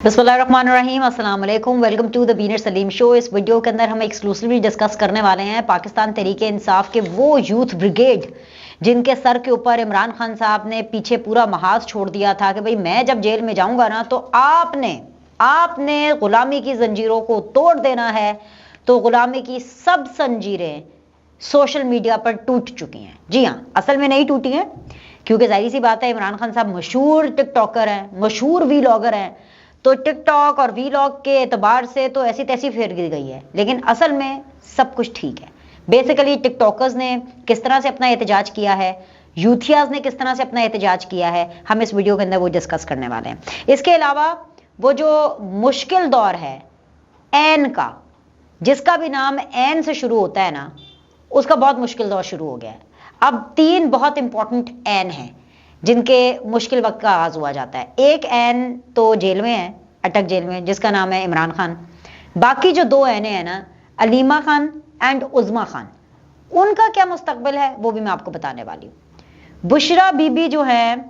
बिस्मिल्लाहिर्रहमानिर्रहीम, अस्सलाम वालेकुम। वेलकम टू द बीनर सलीम शो। इस वीडियो के अंदर हम एक्सक्लूसिवली डिस्कस करने वाले हैं पाकिस्तान तहरीक इंसाफ के वो यूथ ब्रिगेड जिनके सर के ऊपर इमरान खान साहब ने पीछे पूरा महाज छोड़ दिया था कि भाई मैं जब जेल में जाऊंगा ना तो आपने गुलामी की जंजीरों को तोड़ देना है। तो गुलामी की सब जंजीरें सोशल मीडिया पर टूट चुकी हैं। जी हाँ, असल में नहीं टूटी हैं, क्योंकि जाहिर सी बात है इमरान खान साहब मशहूर टिकटॉकर हैं, मशहूर वीलॉगर हैं, तो टिकटॉक और वीलॉग के एतबार से तो ऐसी तैसी फेर गिर गई है, लेकिन असल में सब कुछ ठीक है। बेसिकली टिकटॉकर्स ने किस तरह से अपना एहतजाज किया है, यूथियाज ने किस तरह से अपना एहतजाज किया है, हम इस वीडियो के अंदर वो डिस्कस करने वाले हैं। इसके अलावा वो जो मुश्किल दौर है ऐन का, जिसका भी नाम ऐन से शुरू होता है ना, उसका बहुत मुश्किल दौर शुरू हो गया है। अब 3 बहुत इंपॉर्टेंट ऐन हैं जिनके मुश्किल वक्त का आगाज हुआ जाता है। एक ऐन तो जेल में है, अटक जेल में, जिसका नाम है इमरान खान। बाकी जो 2 ऐने हैं ना, अलीमा खान एंड उज़मा खान, उनका क्या मुस्तकबिल है वो भी मैं आपको बताने वाली हूँ। बुशरा बीबी जो है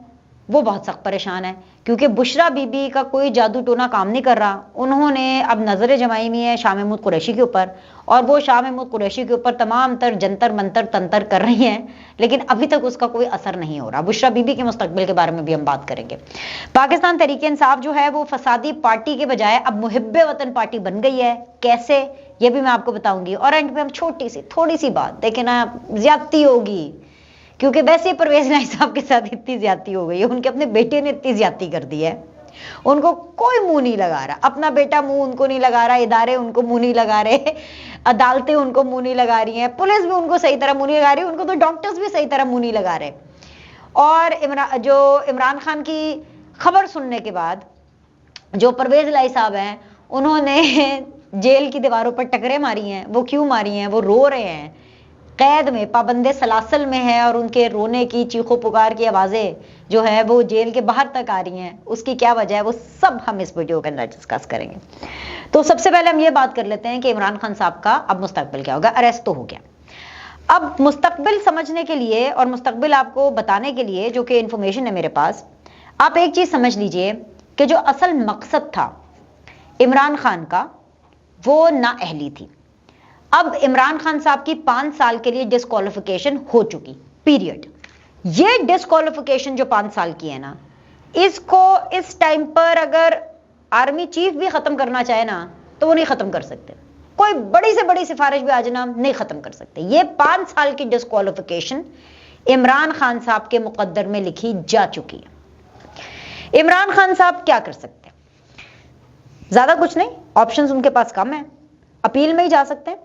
वो बहुत सख्त परेशान है, क्योंकि बुशरा बीबी का कोई जादू टोना काम नहीं कर रहा। उन्होंने अब नजरें जमाई हुई है शाह महमूद कुरैशी के ऊपर, और वो शाह महमूद कुरैशी के ऊपर तमाम तर जंतर मंतर तंतर कर रही हैं, लेकिन अभी तक उसका कोई असर नहीं हो रहा। बुशरा बीबी के मुस्तकबिल के बारे में भी हम बात करेंगे। पाकिस्तान तहरीक इंसाफ जो है वो फसादी पार्टी के बजाय अब मुहिब्बे वतन पार्टी बन गई है। कैसे, ये भी मैं आपको बताऊंगी। और एंड पे हम छोटी सी थोड़ी सी बात देखें ना, ज्यादती होगी, क्योंकि वैसे परवेज इलाही साहब के साथ इतनी ज्यादती हो गई है, उनके अपने बेटे ने इतनी ज्यादती कर दी है, उनको कोई मुंह नहीं लगा रहा। अपना बेटा मुंह उनको नहीं लगा रहा, इदारे उनको मुंह नहीं लगा रहे, अदालतें उनको मुंह नहीं लगा रही हैं, पुलिस भी उनको सही तरह मुंह नहीं लगा रही, उनको तो डॉक्टर्स भी सही तरह मुंह नहीं लगा रहे। और इमरान खान की खबर सुनने के बाद जो परवेज इलाही साहब हैं, उन्होंने जेल की दीवारों पर टकरे मारी हैं। वो क्यों मारी हैं? वो रो रहे हैं, कैद में पाबंदे सलासल में है, और उनके रोने की चीखों पुकार की आवाजें जो है वो जेल के बाहर तक आ रही हैं। उसकी क्या वजह है वो सब हम इस वीडियो के अंदर डिस्कस करेंगे। तो सबसे पहले हम ये बात कर लेते हैं कि इमरान खान साहब का अब मुस्तकबिल क्या होगा। अरेस्ट तो हो गया, अब मुस्तकबिल समझने के लिए और मुस्तकबिल आपको बताने के लिए जो कि इंफॉर्मेशन है मेरे पास, आप एक चीज समझ लीजिए कि जो असल मकसद था इमरान खान का वो नाअहली थी। अब इमरान खान साहब की 5 साल के लिए डिस्क्वालिफिकेशन हो चुकी, पीरियड। ये डिस्क्वालिफिकेशन जो 5 साल की है ना, इसको इस टाइम पर अगर आर्मी चीफ भी खत्म करना चाहे ना तो वो नहीं खत्म कर सकते। कोई बड़ी से बड़ी सिफारिश भी आज ना नहीं खत्म कर सकते। ये 5 साल की डिस्क्वालिफिकेशन इमरान खान साहब के मुकद्दर में लिखी जा चुकी है। इमरान खान साहब क्या कर सकते हैं? ज्यादा कुछ नहीं, ऑप्शंस उनके पास कम है। अपील में ही जा सकते हैं,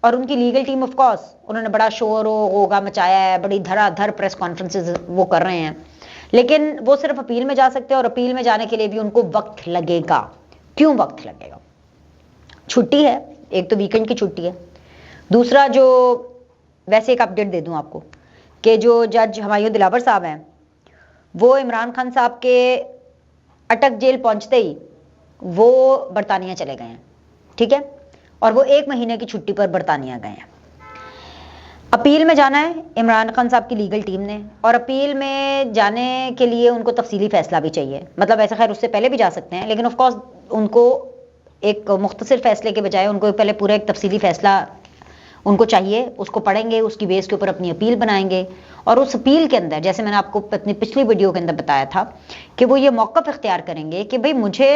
और उनकी लीगल टीम ऑफ कोर्स उन्होंने बड़ा शोर होगा मचाया है, बड़ी धड़ाधड़ प्रेस कॉन्फ्रेंसेस वो कर रहे हैं, लेकिन वो सिर्फ अपील में जा सकते हैं, और अपील में जाने के लिए भी उनको वक्त लगेगा। क्यों वक्त लगेगा? छुट्टी है, एक तो वीकेंड की छुट्टी है, दूसरा जो वैसे एक अपडेट दे दूं आपको कि जो जज हुमायूं दिलावर साहब हैं वो इमरान खान साहब के अटक जेल पहुंचते ही वो बरतानिया चले गए हैं, ठीक है, और वो 1 महीने की छुट्टी पर बरतानिया गए हैं। अपील में जाना है इमरान खान साहब की लीगल टीम ने, और अपील में जाने के लिए उनको तफसीली फैसला भी चाहिए। मतलब ऐसा खैर उससे पहले भी जा सकते हैं, लेकिन ऑफ कोर्स उनको एक मुख्तसर फैसले के बजाय उनको पहले पूरा एक तफसीली फैसला उनको चाहिए। उसको पढ़ेंगे, उसकी बेस के ऊपर अपनी अपील बनाएंगे, और उस अपील के अंदर जैसे मैंने आपको अपनी पिछली वीडियो के अंदर बताया था कि वो ये मौक़िफ़ इख्तियार करेंगे कि भाई मुझे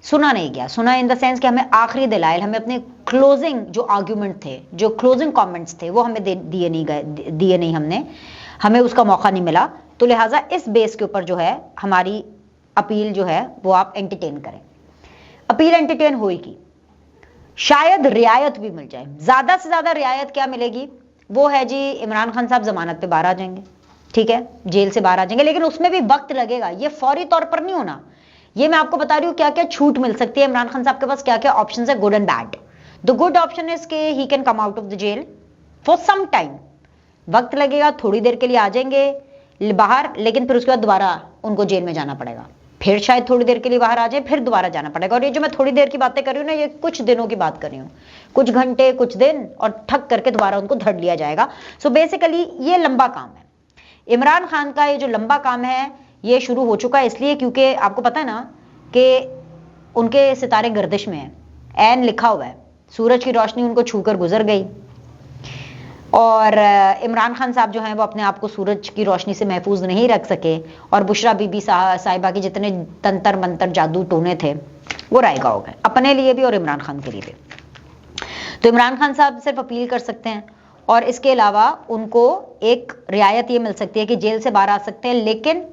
सुना नहीं गया, सुना इन द सेंस कि हमें आखिरी दलाइल, हमें अपने क्लोजिंग जो आर्ग्यूमेंट थे, जो क्लोजिंग कमेंट्स थे वो हमें दिए नहीं, हमें उसका मौका नहीं मिला, तो लिहाजा इस बेस के ऊपर जो है हमारी अपील जो है वो आप एंटरटेन करें। अपील एंटरटेन होगी, शायद रियायत भी मिल जाए। ज्यादा से ज्यादा रियायत क्या मिलेगी वो है जी, इमरान खान साहब जमानत पे बाहर आ जाएंगे, ठीक है, जेल से बाहर आ जाएंगे, लेकिन उसमें भी वक्त लगेगा। ये फौरी तौर पर नहीं होना। ये मैं आपको बता रही हूँ क्या क्या छूट मिल सकती है इमरान खान साहब के पास, क्या क्या ऑप्शंस है, good and bad. The good option is के he can come out of the jail for some time. वक्त लगेगा, थोड़ी देर के लिए आ जाएंगे बाहर, लेकिन फिर उसके बाद दोबारा उनको जेल में जाना पड़ेगा, फिर शायद थोड़ी देर के लिए बाहर आ जाए, फिर दोबारा जाना पड़ेगा। और ये जो मैं थोड़ी देर की बातें कर रही हूँ ना, ये कुछ दिनों की बात कर रही हूँ, कुछ घंटे कुछ दिन, और ठक करके दोबारा उनको धड़ लिया जाएगा। सो बेसिकली ये लंबा काम है इमरान खान का। ये जो लंबा काम है ये शुरू हो चुका है, इसलिए क्योंकि आपको पता है ना कि उनके सितारे गर्दिश में है, ऐन लिखा हुआ है, सूरज की रोशनी उनको छूकर गुजर गई। और इमरान खान साहब जो हैं वो अपने आप को सूरज की रोशनी से महफूज नहीं रख सके, और बुशरा बीबी साहिबा के जितने तंत्र मंत्र जादू टोने थे वो रायगा हो गए, अपने लिए भी और इमरान खान के लिए भी। तो इमरान खान साहब सिर्फ अपील कर सकते हैं, और इसके अलावा उनको एक रियायत ये मिल सकती है कि जेल से बाहर आ सकते हैं, लेकिन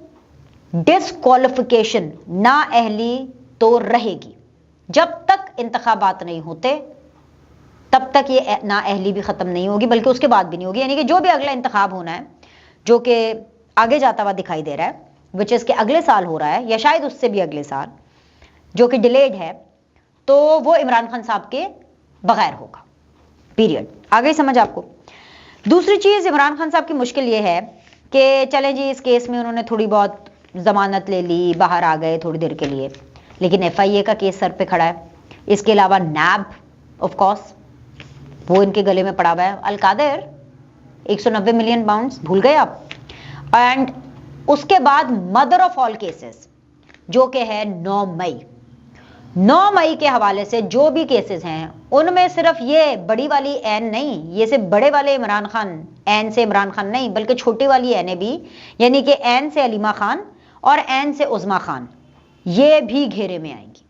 डिस्क्वालिफिकेशन, नाअहली तो रहेगी। जब तक इंतखाबात नहीं होते तब तक ये नाअहली भी खत्म नहीं होगी, बल्कि उसके बाद भी नहीं होगी। यानी कि जो भी अगला इंतखाब होना है, जो कि आगे जाता हुआ दिखाई दे रहा है, विच इज के अगले साल हो रहा है या शायद उससे भी अगले साल, जो कि डिलेड है, तो वो इमरान खान साहब के बगैर होगा, पीरियड। आ गई समझ आपको? दूसरी चीज इमरान खान साहब की मुश्किल ये है कि चले जी, इस केस में उन्होंने थोड़ी बहुत जमानत ले ली, बाहर आ गए थोड़ी देर के लिए, लेकिन FIA का केस सर पे खड़ा है। इसके अलावा नैब ऑफ कोर्स वो इनके गले में पड़ा हुआ है। अलकादर 190 मिलियन पाउंड्स भूल गए आप? एंड उसके बाद मदर ऑफ ऑल केसेस जो कि है 9 मई के हवाले से जो भी केसेस हैं, उनमें सिर्फ ये बड़ी वाली ऐन नहीं, ये सिर्फ बड़े वाले इमरान खान ऐन से इमरान खान नहीं, बल्कि छोटी वाली ऐने भी, यानी कि ऐन से अलीमा खान और ऐन से उज़मा खान, ये भी घेरे में आएंगी।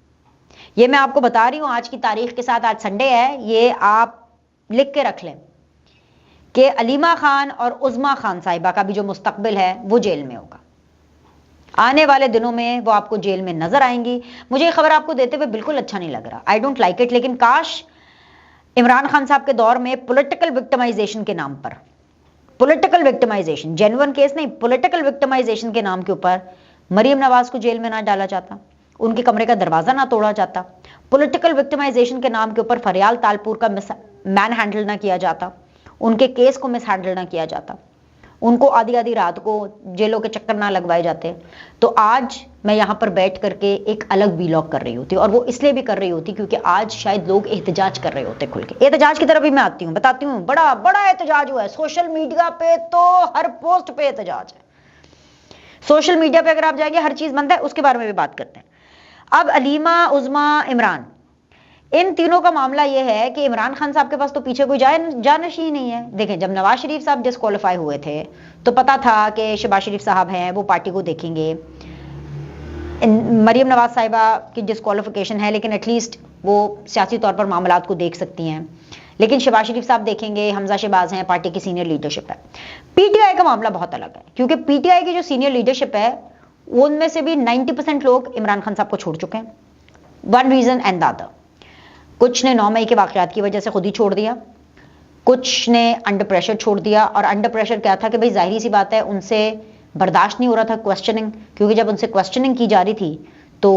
ये मैं आपको बता रही हूं आज की तारीख के साथ, आज संडे है, ये आप लिख के रख लें कि अलीमा खान और उज़मा खान साहिबा का भी जो मुस्तकबिल है वो जेल में होगा। आने वाले दिनों में वो आपको जेल में नजर आएंगी। मुझे ये खबर आपको देते हुए बिल्कुल अच्छा नहीं लग रहा, आई डोंट लाइक इट, लेकिन काश इमरान खान साहब के दौर में पॉलिटिकल विक्टिमाइजेशन के नाम पर, पॉलिटिकल विक्टिमाइजेशन, जेन्युइन केस नहीं, पॉलिटिकल विक्टिमाइजेशन के नाम के ऊपर मरीम नवाज को जेल में ना डाला जाता, उनके कमरे का दरवाजा ना तोड़ा जाता, पॉलिटिकल विक्टिमाइजेशन के नाम के ऊपर फरियाल तालपुर का मैन हैंडल ना किया जाता, उनके केस को मिस हैंडल ना किया जाता, उनको आधी आधी रात को जेलों के चक्कर ना लगवाए जाते, तो आज मैं यहाँ पर बैठ करके एक अलग वीलॉग कर रही होती, और वो इसलिए भी कर रही होती क्योंकि आज शायद लोग एहतजाज कर रहे होते खुल के। एहतजाज की तरफ भी मैं आती हूँ, बताती हूँ, बड़ा बड़ा एहतजाज हुआ है सोशल मीडिया पे, तो हर पोस्ट पे एहतजाज है। सोशल मीडिया पे अगर आप जाएंगे हर चीज बंद है, उसके बारे में भी बात करते हैं। अब अलीमा, उज़मा, इमरान, इन तीनों का मामला यह है कि इमरान खान साहब के पास तो पीछे कोई जानशी नहीं है। देखें, जब नवाज शरीफ साहब डिस्क्वालीफाई हुए थे तो पता था कि शहबाज शरीफ साहब हैं, वो पार्टी को देखेंगे। मरीम नवाज साहिबा की डिस्क्वालिफिकेशन है, लेकिन एटलीस्ट वो सियासी तौर पर मामलात को देख सकती हैं, लेकिन शहबाज शरीफ साहब देखेंगे, हमजा शहबाज हैं, पार्टी की सीनियर लीडरशिप है। PTI का मामला बहुत अलग है, क्योंकि PTI की जो सीनियर लीडरशिप है उनमें से भी 90% लोग इमरान खान साहब को छोड़ चुके हैं, one reason and the other. कुछ ने 9 मई के वाकयात की वजह से खुद ही छोड़ दिया, कुछ ने अंडर प्रेशर छोड़ दिया। और अंडर प्रेशर क्या था कि भाई जाहिर सी बात है उनसे बर्दाश्त नहीं हो रहा था क्वेश्चनिंग, क्योंकि जब उनसे क्वेश्चनिंग की जा रही थी तो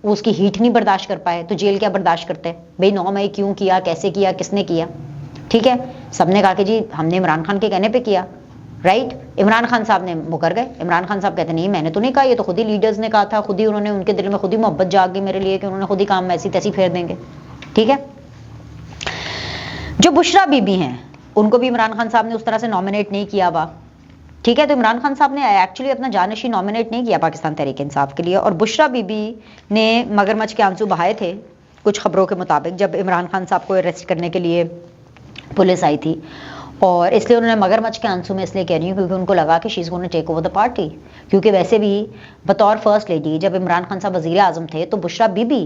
वो उसकी हीट नहीं बर्दाश्त कर पाए, तो जेल क्या बर्दाश्त करते हैं भाई? 9 मई क्यों किया, कैसे किया, किसने किया? ठीक है, सबने कहा कि जी हमने इमरान खान के कहने पे किया, राइट। इमरान खान साहब ने मुकर गए। इमरान खान साहब कहते नहीं, मैंने तो नहीं कहा, ये तो खुद ही लीडर्स ने कहा था, खुद ही उन्होंने, उनके दिल में खुद ही मोहब्बत जाग गई मेरे लिए कि उन्होंने खुद ही काम ऐसी तैसी फेर देंगे। ठीक है, जो बुशरा बीबी हैं उनको भी इमरान खान साहब ने उस तरह से नॉमिनेट नहीं किया हुआ। ठीक है, तो इमरान खान साहब ने एक्चुअली अपना जानशी नॉमिनेट नहीं किया पाकिस्तान तहरीक इंसाफ के लिए, और बुशरा बीबी ने मगरमच्छ के आंसू बहाए थे कुछ खबरों के मुताबिक, जब इमरान खान साहब को अरेस्ट करने के लिए पुलिस आई थी। और इसलिए उन्होंने मगरमच्छ के आंसू में इसलिए कह रही हूँ क्योंकि उनको लगा कि she is gonna take over the party, क्योंकि वैसे भी बतौर फर्स्ट लेडी जब इमरान खान साहब वजीर आजम थे तो बुशरा बीबी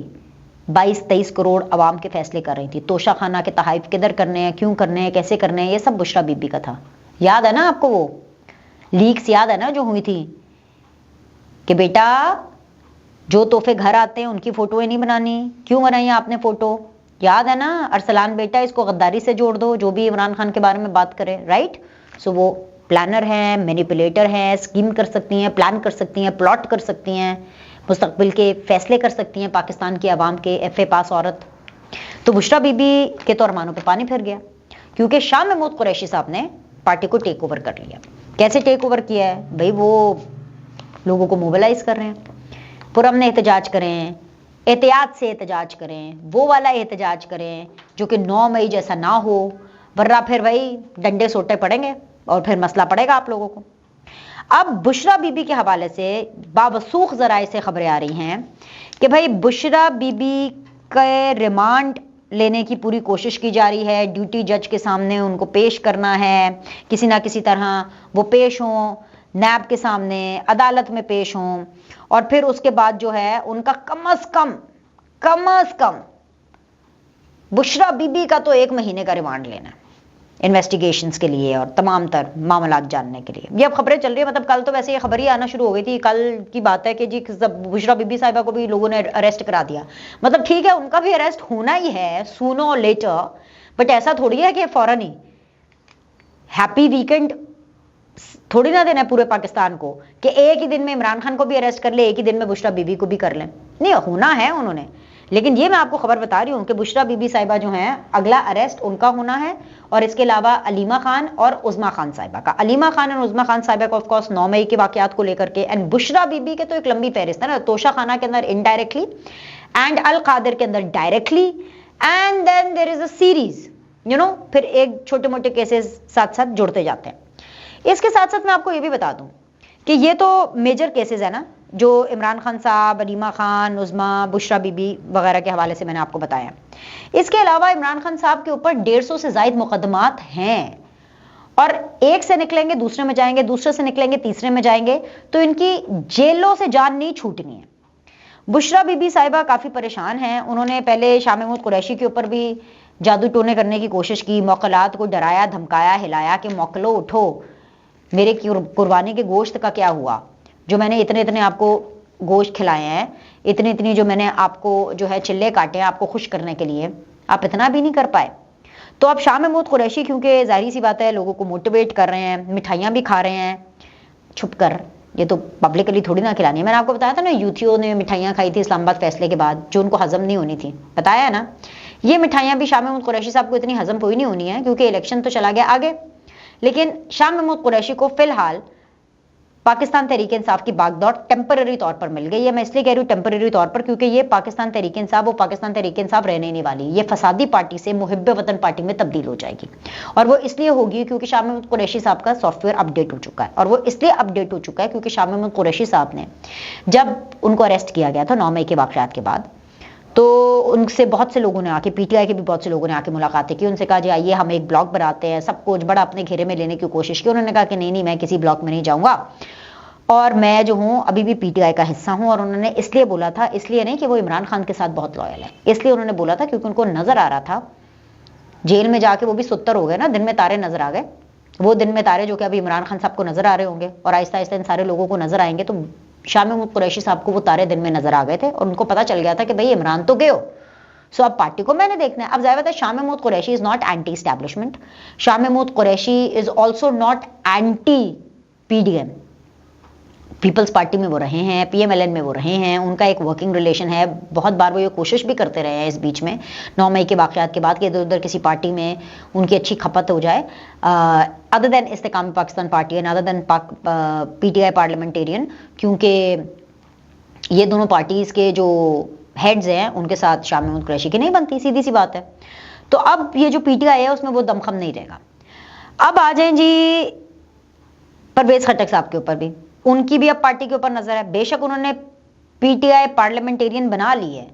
22-23 करोड़ अवाम के फैसले कर रही थी। तोशा खाना के तहाइफ किधर करने हैं, क्यों करने हैं, कैसे करने हैं, ये सब बुशरा बीबी का था। याद है ना आपको वो लीक्स, याद है ना जो हुई थी कि बेटा जो तोहफे घर आते हैं उनकी फोटोएं नहीं बनानी, क्यों बनाई आपने फोटो? याद है ना? अरसलान बेटा इसको गद्दारी से जोड़ दो, जो भी इमरान खान के बारे में बात करे, राइट। सो वो प्लानर हैं, मैनिपुलेटर हैं, स्कीम कर सकती हैं, प्लान कर सकती हैं, प्लॉट कर सकती हैं, मुस्तकबिल के फैसले कर सकती हैं पाकिस्तान की आवाम के। FA पास औरत। तो बुशरा बीबी के तो अरमानों पे पानी फिर गया, क्योंकि शाह महमूद कुरैशी साहब ने पार्टी को टेक ओवर कर लिया। कैसे टेक ओवर किया है भाई? वो लोगों को मोबिलाइज कर रहे हैं, पुरअमन एहतजाज करें, एहतियात से एहतजाज करें, वो वाला एहतजाज करें जो कि 9 मई जैसा ना हो, वरना फिर वही डंडे सोटे पड़ेंगे और फिर मसला पड़ेगा आप लोगों को। अब बुशरा बीबी के हवाले से बावसूख जराए से खबरें आ रही हैं कि भाई बुशरा बीबी के रिमांड लेने की पूरी कोशिश की जा रही है, ड्यूटी जज के सामने उनको पेश करना है, किसी ना किसी तरह वो पेश हों, नैब के सामने अदालत में पेश हों, और फिर उसके बाद जो है उनका कम अज कम बुशरा बीबी का तो 1 महीने का रिमांड लेना है इन्वेस्टिगेशंस के लिए और तमाम तर मामलात जानने के लिए। ये अब खबरें चल रही है, मतलब कल तो वैसे ये खबर ही आना शुरू हो गई थी, कल की बात है कि जी बुशरा बीबी साहिबा को भी लोगों ने अरेस्ट करा दिया। मतलब ठीक है, उनका भी अरेस्ट होना ही है सूनर और लेटर, बट ऐसा थोड़ी है कि फौरन ही हैप्पी वीकेंड थोड़ी ना देना है पूरे पाकिस्तान को कि एक ही दिन में इमरान खान को भी अरेस्ट कर ले, एक ही दिन में बुशरा बीबी को भी कर लें। नहीं, होना है उन्होंने, लेकिन ये मैं आपको खबर बता रही हूँ कि बुशरा बीबी साहिबा जो हैं अगला अरेस्ट उनका होना है, और इसके अलावा अलीमा खान और उज़मा खान साहिबा का। अलीमा खान और उज़मा खान साहिबा का ऑफ कोर्स 9 मई के वाकयात को लेकर के, एंड बुशरा बीबी के तो एक लंबी फहरिस्त है ना, तोशा खाना के अंदर इनडायरेक्टली एंड अल कादिर के अंदर directly, and then there is a series, you know, फिर एक छोटे मोटे केसेस साथ साथ जुड़ते जाते हैं। इसके साथ साथ मैं आपको ये भी बता दूं कि ये तो मेजर केसेस है ना जो इमरान खान साहब, अलीमा खान, उज़मा, बुशरा बीबी वगैरह के हवाले से मैंने आपको बताया। इसके अलावा इमरान खान साहब के ऊपर 150 से ज़ायद मुकदमात हैं, और एक से निकलेंगे दूसरे में जाएंगे, दूसरे से निकलेंगे तीसरे में जाएंगे, तो इनकी जेलों से जान नहीं छूटनी है। बुशरा बीबी साहिबा काफ़ी परेशान हैं। उन्होंने पहले शाह महमूद कुरैशी के ऊपर भी जादू टोने करने की कोशिश की, मौकलात को डराया धमकाया हिलाया कि मौकलो उठो, मेरे कुर्बानी के गोश्त का क्या हुआ, जो मैंने इतने इतने आपको गोश्त खिलाए हैं, इतनी इतनी जो मैंने आपको जो है चिल्ले काटे हैं आपको खुश करने के लिए, आप इतना भी नहीं कर पाए। तो अब शाह महमूद कुरैशी क्योंकि जाहिर सी बात है लोगों को मोटिवेट कर रहे हैं, मिठाइयाँ भी खा रहे हैं छुप कर, ये तो पब्लिकली थोड़ी ना खिलानी है। मैंने आपको बताया था ना, यूथियों ने मिठाइयाँ खाई थी इस्लामाबाद फैसले के बाद जो उनको हजम नहीं होनी थी, बताया है ना। ये मिठाइयाँ भी शाह महमूद कुरैशी साहब को इतनी हजम कोई नहीं होनी है क्योंकि इलेक्शन तो चला गया आगे, लेकिन शाह महमूद कुरैशी को फिलहाल पाकिस्तान तहरीक इंसाफ की बागडोर टेम्पररी तौर पर मिल गई है। मैं इसलिए कह रही हूँ टेम्पररी तौर पर क्योंकि ये पाकिस्तान तहरीक इंसाफ वो पाकिस्तान तहरीक इंसाफ रहने नहीं वाली, ये फसादी पार्टी से मुहिब्ब वतन पार्टी में तब्दील हो जाएगी। और वो इसलिए होगी क्योंकि शाह महमूद कुरैशी साहब का सॉफ्टवेयर अपडेट हो चुका है, और वो इसलिए अपडेट हो चुका है क्योंकि शाह महमूद कुरैशी साहब ने जब उनको अरेस्ट किया गया था 9 मई के वाकयात के बाद, तो उनसे बहुत से लोगों ने आके, पीटीआई के भी बहुत से लोगों ने आके मुलाकातें की, उनसे कहा जी आइए हम एक ब्लॉग बनाते हैं, सब कुछ बड़ा अपने घेरे में लेने की कोशिश की। उन्होंने कहा कि नहीं मैं किसी ब्लॉग में नहीं जाऊंगा, और मैं जो हूँ अभी भी पीटीआई का हिस्सा हूँ। और उन्होंने इसलिए बोला था, इसलिए नहीं कि वो इमरान खान के साथ बहुत लॉयल है, इसलिए उन्होंने बोला था क्योंकि उनको नजर आ रहा था जेल में जाके, वो भी सुत्तर हो गए ना, दिन में तारे नजर आ गए, वो दिन में तारे जो कि अभी इमरान खान साहब को नजर आ रहे होंगे और आहिस्ता आहिस्ता इन सारे लोगों को नजर आएंगे। तो शाह महमूद कुरैशी साहब को वो तारे दिन में नजर आ गए थे और उनको पता चल गया था कि भाई इमरान तो गए हो, सो अब पार्टी को मैंने देखना है। अब जाहिर है Shah Mahmood Qureshi is not anti establishment, Shah Mahmood Qureshi is also not anti PDM. Peoples Party में वो रहे हैं, पीएमएलएन में वो रहे हैं, उनका एक वर्किंग रिलेशन है। बहुत बार वो ये कोशिश भी करते रहे हैं इस बीच में 9 मई के वाकयात के बाद कि इधर उधर किसी पार्टी में उनकी अच्छी खपत हो जाए, other than Istehkam Pakistan party and other than PTI parliamentarian, क्योंकि ये दोनों पार्टीज के जो हेड्स हैं उनके साथ शाह महमूद कुरैशी की नहीं बनती, सीधी सी बात है। तो अब ये जो पीटीआई है उसमें वो दमखम नहीं रहेगा। अब आ जाएं जी परवेज खट्टक साहब के ऊपर भी, उनकी भी अब पार्टी के ऊपर नजर है। बेशक उन्होंने पीटीआई पार्लियामेंटेरियन बना ली है,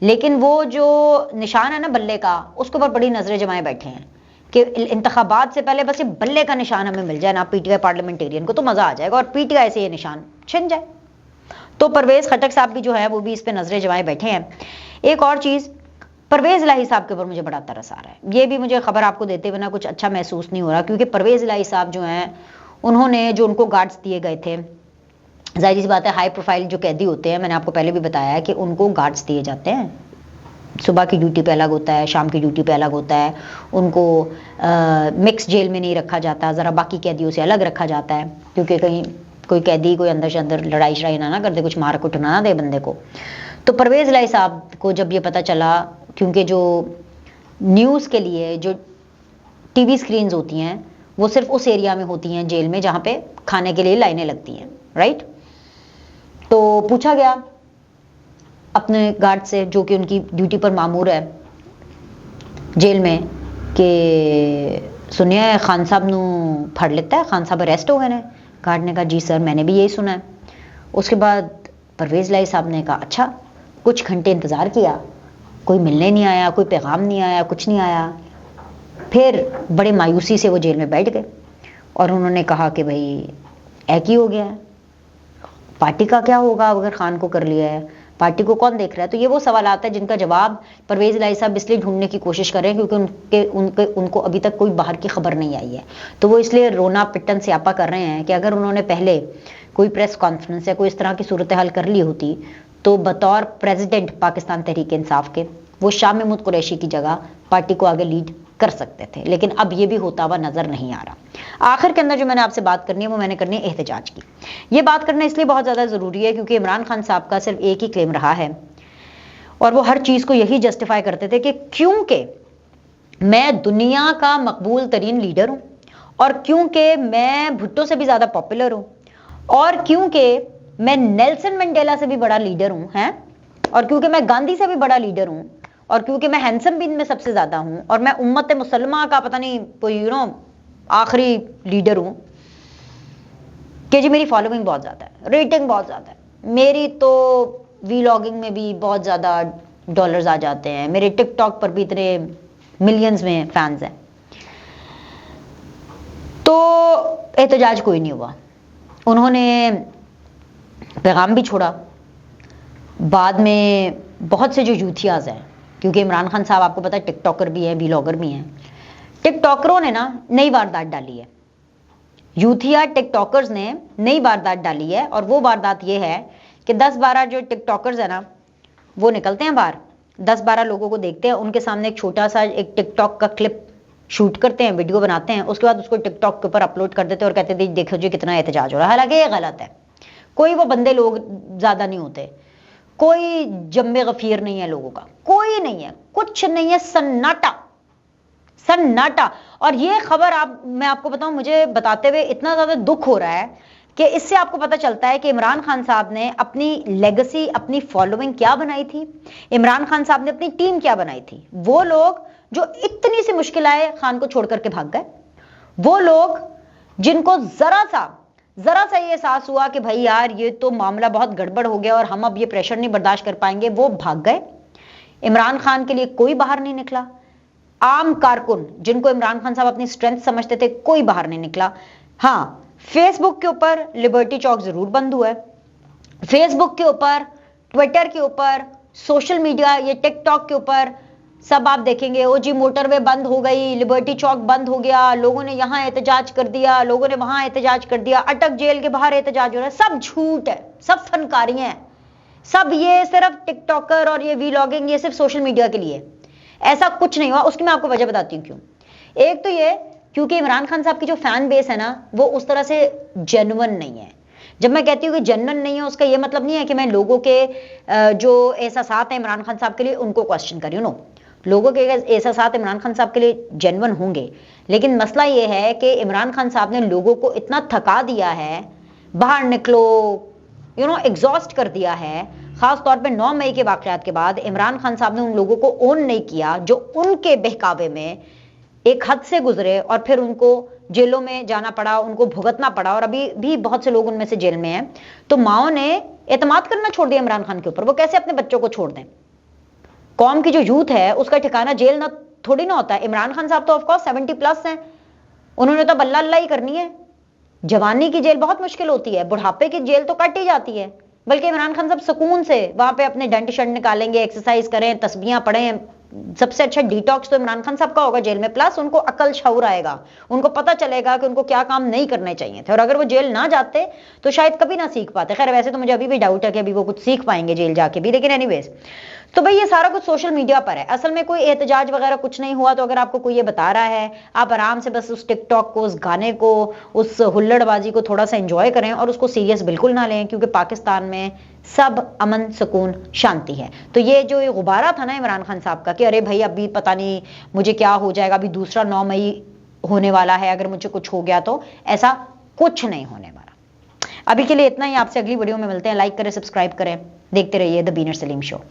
लेकिन वो जो निशान है ना बल्ले का, उसके ऊपर बड़ी नजरें जमाए बैठे हैं कि इंतखाबात से पहले बस ये बल्ले का निशान हमें मिल जाए ना पीटीआई पार्लियामेंटेरियन को, तो मजा आ जाएगा और पीटीआई से ये निशान छिन जाए। तो परवेज खट्टक साहब भी जो है वो भी इस पे नजरें जमाए बैठे हैं। एक और चीज, परवेज इलाही साहब के ऊपर मुझे बड़ा तरस आ रहा है। ये भी मुझे खबर आपको देते हुए ना कुछ अच्छा महसूस नहीं हो रहा, क्योंकि परवेज इलाही साहब जो हैं उन्होंने जो उनको गार्ड्स दिए गए थे, जाहिर सी बात है हाई प्रोफाइल जो कैदी होते हैं, मैंने आपको पहले भी बताया है कि उनको गार्ड्स दिए जाते हैं। सुबह की ड्यूटी पे अलग होता है, शाम की ड्यूटी पे अलग होता है, उनको मिक्स जेल में नहीं रखा जाता, ज़रा बाकी कैदियों से अलग रखा जाता है, क्योंकि कहीं कोई कैदी कोई अंदर से अंदर लड़ाई शड़ाई ना कर दे, कुछ मार कुट ना दे बंदे को। तो परवेज इलाही साहब को जब ये पता चला, क्योंकि जो न्यूज़ के लिए जो टीवी स्क्रीन्स होती हैं वो सिर्फ उस एरिया में होती हैं जेल में जहाँ पे खाने के लिए लाइनें लगती हैं, राइट। तो पूछा गया अपने गार्ड से जो कि उनकी ड्यूटी पर मामूर है जेल में कि सुनिए खान साहब नू फड़ लेता है, खान साहब अरेस्ट हो गए ने। गार्ड ने कहा जी सर मैंने भी यही सुना है। उसके बाद परवेज़ इलाही साहब ने कहा अच्छा। कुछ घंटे इंतज़ार किया, कोई मिलने नहीं आया, कोई पैगाम नहीं आया, कुछ नहीं आया। फिर बड़े मायूसी से वो जेल में बैठ गए और उन्होंने कहा कि भाई एक ही हो गया है, पार्टी का क्या होगा अगर खान को कर लिया है, पार्टी को कौन देख रहा है। तो ये वो सवाल आता है जिनका जवाब परवेज़ इलाही साहब इसलिए ढूंढने की कोशिश कर रहे हैं क्योंकि उनको अभी तक कोई बाहर की खबर नहीं आई है। तो वो इसलिए रोना पिट्टन स्यापा कर रहे हैं कि अगर उन्होंने पहले कोई प्रेस कॉन्फ्रेंस या कोई इस तरह की सूरत हाल कर ली होती तो बतौर प्रेसिडेंट पाकिस्तान तहरीक इंसाफ के वो शाह महमूद कुरैशी की जगह पार्टी को आगे लीड कर सकते थे, लेकिन अब ये भी होता हुआ नजर नहीं आ रहा। आखिर के अंदर जो मैंने आपसे बात करनी है वो मैंने करनी है एहतजाज की। ये बात करना इसलिए बहुत ज़्यादा ज़रूरी है क्योंकि इमरान खान साहब का सिर्फ एक ही क्लेम रहा है और वो हर चीज़ को यही जस्टिफाई करते थे कि क्योंकि मैं दुनिया का मकबूल तरीन लीडर हूँ और क्योंकि मैं भुट्टो से भी ज़्यादा पॉपुलर हूँ और क्योंकि मैं नेल्सन मंडेला से भी बड़ा लीडर हूँ हैं, और क्योंकि मैं गांधी से भी बड़ा लीडर हूँ और क्योंकि मैं हैंडसम बिन में सबसे ज्यादा हूं और मैं उम्मत मुसलमा का पता नहीं कोई आखिरी लीडर हूं कि जी मेरी फॉलोइंग बहुत ज्यादा है, रेटिंग बहुत ज्यादा है, मेरी तो वीलॉगिंग में भी बहुत ज्यादा डॉलर्स आ जाते हैं, मेरे टिकटॉक पर भी इतने मिलियंस में फैंस हैं। तो एहतजाज कोई नहीं हुआ, उन्होंने पैगाम भी छोड़ा। बाद में बहुत से जो यूथियाज हैं, क्योंकि इमरान खान साहब आपको पता है टिकटॉकर भी हैं, व्लॉगर भी हैं, टिकटॉकरों ने ना नई वारदात डाली है। यूथिया टिकटॉकर्स ने नई वारदात डाली है और वो वारदात ये है कि 10-12 जो टिकटॉकर्स हैं ना वो निकलते हैं बाहर, 10-12 लोगों को देखते हैं, उनके सामने एक छोटा सा एक टिकटॉक का क्लिप शूट करते हैं, वीडियो बनाते हैं, उसके बाद उसको टिकटॉक के ऊपर अपलोड कर देते हैं और कहते हैं देखो जी कितना एहतजाज हो रहा है। हालांकि ये गलत है, कोई वो बंदे लोग ज्यादा नहीं होते, कोई जम्मे गफीर नहीं है लोगों का, कोई नहीं है, कुछ नहीं है, सन्नाटा सन्नाटा। और ये खबर मैं आपको बताऊं, मुझे बताते हुए इतना ज्यादा दुख हो रहा है कि इससे आपको पता चलता है कि इमरान खान साहब ने अपनी लेगेसी, अपनी फॉलोइंग क्या बनाई थी, इमरान खान साहब ने अपनी टीम क्या बनाई थी। वो लोग जो इतनी सी मुश्किल आए खान को छोड़ करके भाग गए, वो लोग जिनको जरा सा ये एहसास हुआ कि भाई यार ये तो मामला बहुत गड़बड़ हो गया और हम अब ये प्रेशर नहीं बर्दाश्त कर पाएंगे, वो भाग गए। इमरान खान के लिए कोई बाहर नहीं निकला। आम कारकुन जिनको इमरान खान साहब अपनी स्ट्रेंथ समझते थे, कोई बाहर नहीं निकला। हाँ, फेसबुक के ऊपर लिबर्टी चौक जरूर बंद हुआ है, फेसबुक के ऊपर, ट्विटर के ऊपर, सोशल मीडिया, ये टिकटॉक के ऊपर सब आप देखेंगे ओ जी मोटरवे बंद हो गई, लिबर्टी चौक बंद हो गया, लोगों ने यहां एहतजाज कर दिया, लोगों ने वहां एहतजाज कर दिया, अटक जेल के बाहर एहतजाज हो रहा है। सब झूठ है, सब फनकारियां हैं, सब ये सिर्फ टिकटॉकर और ये वीलॉगिंग, ये सिर्फ सोशल मीडिया के लिए। ऐसा कुछ नहीं हुआ। उसकी मैं आपको वजह बताती हूँ क्यों। एक तो ये क्योंकि इमरान खान साहब की जो फैन बेस है ना वो उस तरह से जेन्युइन नहीं है। जब मैं कहती हूँ कि जेन्युइन नहीं है, उसका ये मतलब नहीं है कि मैं लोगों के जो एहसासात हैं इमरान खान साहब के लिए उनको क्वेश्चन कर रही हूँ। नो, लोगों के एहसासात इमरान खान साहब के लिए जेन्युइन होंगे, लेकिन मसला ये है कि इमरान खान साहब ने लोगों को इतना थका दिया है, बाहर निकलो एग्जॉस्ट कर दिया है। खास तौर पे 9 मई के वाकयात के बाद इमरान खान साहब ने उन लोगों को ओन नहीं किया जो उनके बहकावे में एक हद से गुजरे और फिर उनको जेलों में जाना पड़ा, उनको भुगतना पड़ा, और अभी भी बहुत से लोग उनमें से जेल में हैं। तो माओ ने एतमाद करना छोड़ दिया इमरान खान के ऊपर। वो कैसे अपने बच्चों को छोड़ दें? कौम की जो यूथ है उसका ठिकाना जेल ना थोड़ी ना होता है। इमरान खान साहब तो ऑफकोर्स 70+ हैं, उन्होंने तो अल्लाह अल्लाह ही करनी है। जवानी की जेल बहुत मुश्किल होती है, बुढ़ापे की जेल तो कट ही जाती है। बल्कि इमरान खान साहब सुकून से वहां पे अपने डंट शंट निकालेंगे, एक्सरसाइज करें, तस्बीहां पढ़ें। सबसे अच्छा डिटॉक्स तो इमरान खान साहब का होगा जेल में। प्लस उनको अकल शऊर आएगा, उनको पता चलेगा कि उनको क्या काम नहीं करने चाहिए थे, और अगर वो जेल ना जाते तो शायद कभी ना सीख पाते। खैर वैसे तो मुझे अभी भी डाउट है कि अभी वो कुछ सीख पाएंगे जेल जाके भी, लेकिन एनीवेज। तो भाई ये सारा कुछ सोशल मीडिया पर है, असल में कोई एहतजाज वगैरह कुछ नहीं हुआ। तो अगर आपको कोई ये बता रहा है, आप आराम से बस उस टिकटॉक को, उस गाने को, उस हुल्लड़बाजी को थोड़ा सा एंजॉय करें और उसको सीरियस बिल्कुल ना लें, क्योंकि पाकिस्तान में सब अमन, सुकून, शांति है। तो ये जो ये गुब्बारा था ना इमरान खान साहब का कि अरे भाई अभी पता नहीं मुझे क्या हो जाएगा, अभी दूसरा 9 मई होने वाला है, अगर मुझे कुछ हो गया तो, ऐसा कुछ नहीं होने वाला। अभी के लिए इतना ही, आपसे अगली वीडियो में मिलते हैं। लाइक करें, सब्सक्राइब करें, देखते रहिए द बीनर सलीम शो।